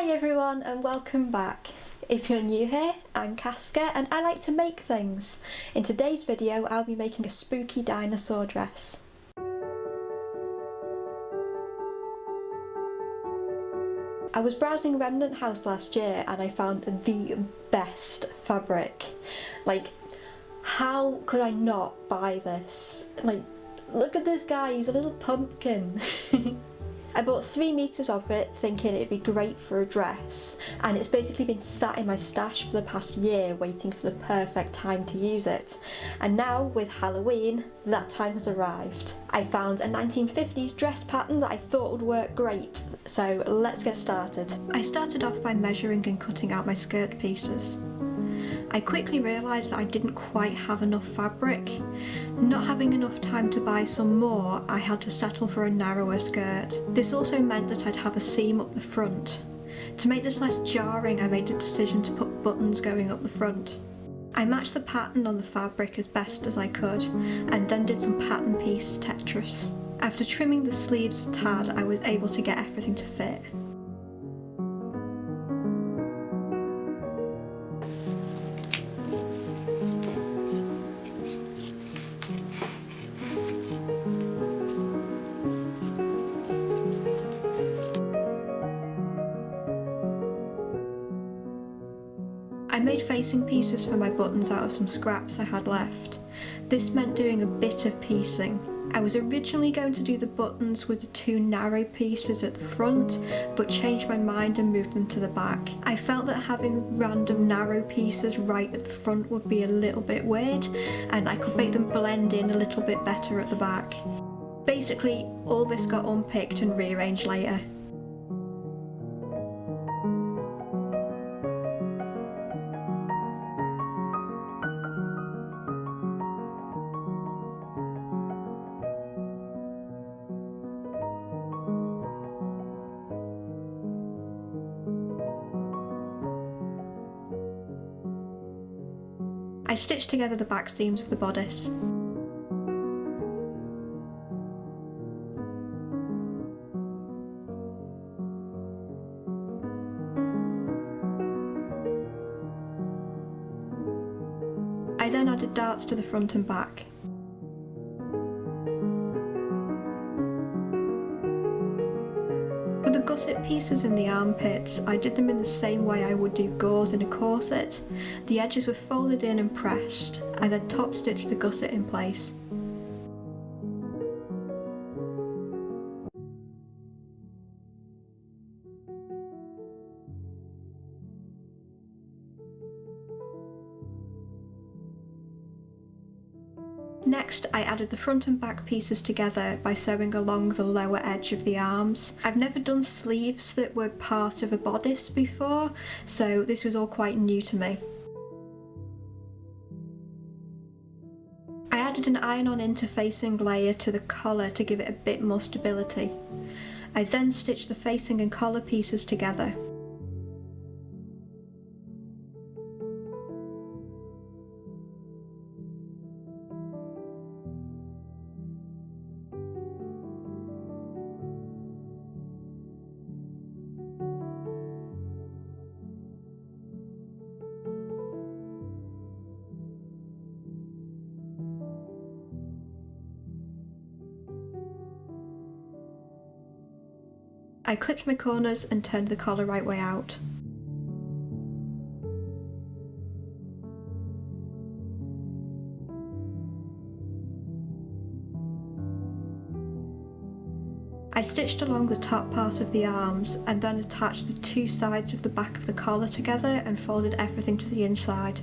Hi everyone and welcome back. If you're new here, I'm Casca and I like to make things. In today's video I'll be making a spooky dinosaur dress. I was browsing Remnant House last year and I found the best fabric. Like, how could I not buy this? Like, look at this guy, he's a little pumpkin. I bought 3 meters of it thinking it'd be great for a dress, and it's basically been sat in my stash for the past year waiting for the perfect time to use it. And now with Halloween, that time has arrived. I found a 1950s dress pattern that I thought would work great, so let's get started. I started off by measuring and cutting out my skirt pieces. I quickly realised that I didn't quite have enough fabric. Not having enough time to buy some more, I had to settle for a narrower skirt. This also meant that I'd have a seam up the front. To make this less jarring, I made the decision to put buttons going up the front. I matched the pattern on the fabric as best as I could, and then did some pattern piece Tetris. After trimming the sleeves a tad, I was able to get everything to fit. I made facing pieces for my buttons out of some scraps I had left. This meant doing a bit of piecing. I was originally going to do the buttons with the 2 narrow pieces at the front, but changed my mind and moved them to the back. I felt that having random narrow pieces right at the front would be a little bit weird, and I could make them blend in a little bit better at the back. Basically, all this got unpicked and rearranged later. I stitched together the back seams of the bodice. I then added darts to the front and back. For the gusset pieces in the armpits, I did them in the same way I would do gauze in a corset. The edges were folded in and pressed. I then top stitched the gusset in place. Next, I added the front and back pieces together by sewing along the lower edge of the arms. I've never done sleeves that were part of a bodice before, so this was all quite new to me. I added an iron-on interfacing layer to the collar to give it a bit more stability. I then stitched the facing and collar pieces together. I clipped my corners and turned the collar right way out. I stitched along the top part of the arms and then attached the 2 sides of the back of the collar together and folded everything to the inside.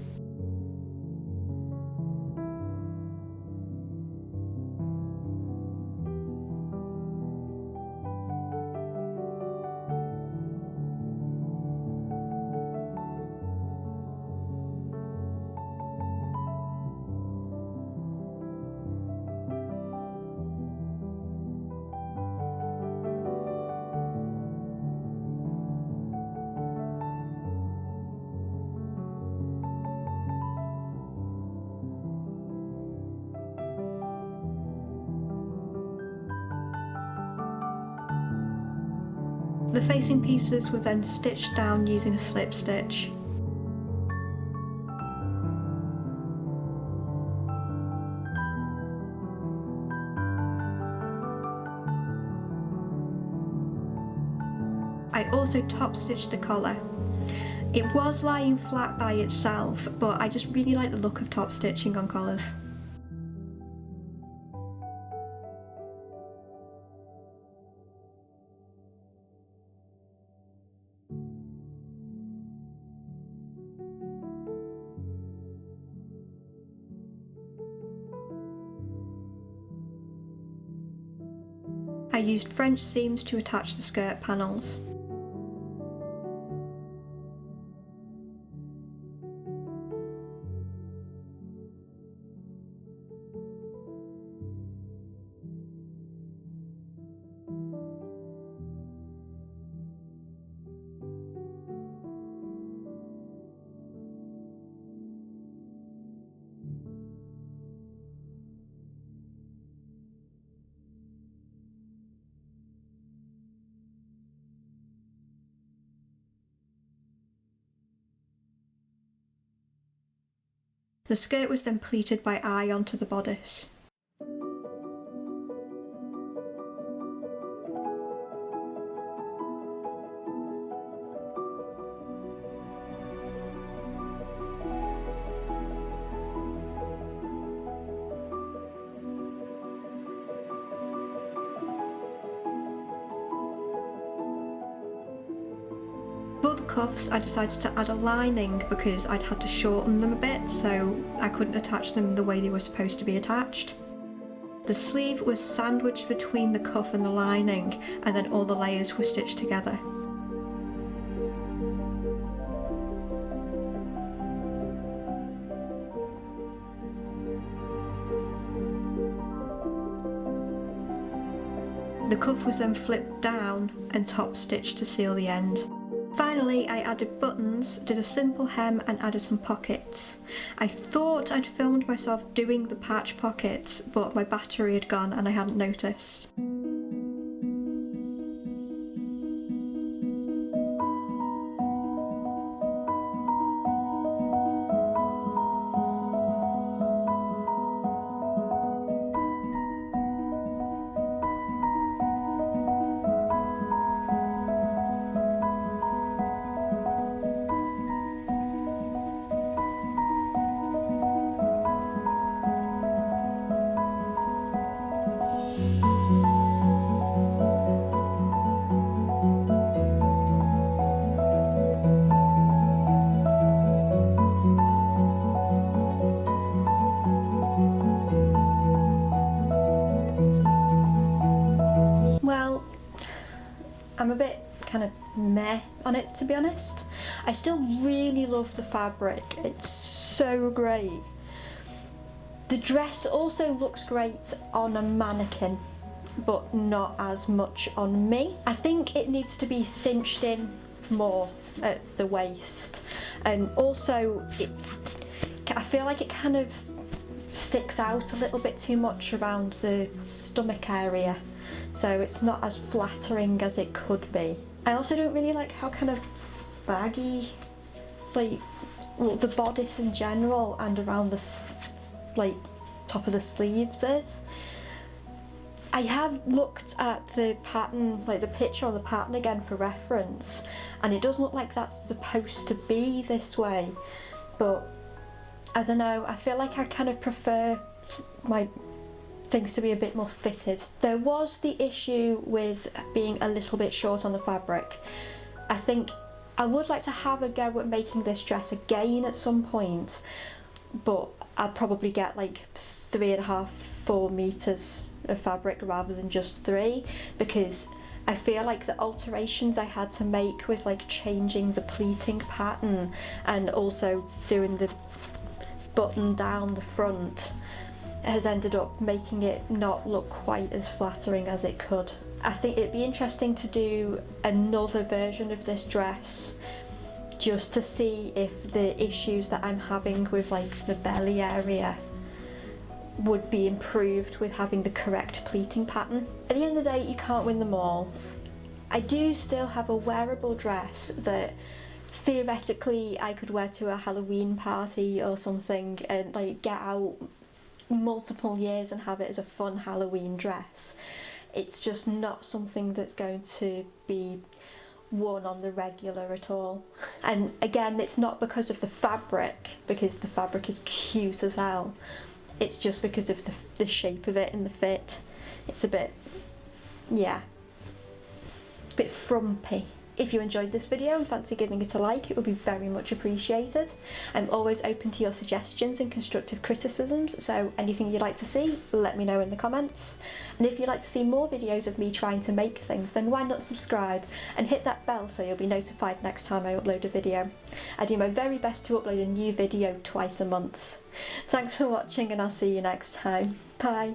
The facing pieces were then stitched down using a slip stitch. I also top stitched the collar. It was lying flat by itself, but I just really like the look of top stitching on collars. I used French seams to attach the skirt panels. The skirt was then pleated by eye onto the bodice. For the cuffs, I decided to add a lining because I'd had to shorten them a bit, so I couldn't attach them the way they were supposed to be attached. The sleeve was sandwiched between the cuff and the lining, and then all the layers were stitched together. The cuff was then flipped down and top stitched to seal the end. Finally, I added buttons, did a simple hem and added some pockets. I thought I'd filmed myself doing the patch pockets, but my battery had gone and I hadn't noticed. Well, I'm a bit kind of meh on it, to be honest. I still really love the fabric, it's so great. The dress also looks great on a mannequin, but not as much on me. I think it needs to be cinched in more at the waist, and also I feel like it kind of sticks out a little bit too much around the stomach area, so it's not as flattering as it could be. I also don't really like how kind of baggy, like, well, the bodice in general and around the top of the sleeves is. I have looked at the pattern, like the picture on the pattern again for reference, and it does look like that's supposed to be this way, but I don't know, I feel like I kind of prefer my things to be a bit more fitted. There was the issue with being a little bit short on the fabric. I think I would like to have a go at making this dress again at some point, but I'd probably get like 3.5, 4 meters of fabric rather than just 3, because I feel like the alterations I had to make with like changing the pleating pattern and also doing the button down the front has ended up making it not look quite as flattering as it could. I think it'd be interesting to do another version of this dress just to see if the issues that I'm having with like the belly area would be improved with having the correct pleating pattern. At the end of the day, you can't win them all. I do still have a wearable dress that theoretically I could wear to a Halloween party or something, and like get out multiple years and have it as a fun Halloween dress. It's just not something that's going to be worn on the regular at all. And again, it's not because of the fabric, because the fabric is cute as hell. It's just because of the shape of it and the fit. It's a bit, yeah, a bit frumpy. If you enjoyed this video and fancy giving it a like, it would be very much appreciated. I'm always open to your suggestions and constructive criticisms, so anything you'd like to see, let me know in the comments. And if you'd like to see more videos of me trying to make things, then why not subscribe and hit that bell so you'll be notified next time I upload a video. I do my very best to upload a new video twice a month. Thanks for watching, and I'll see you next time. Bye.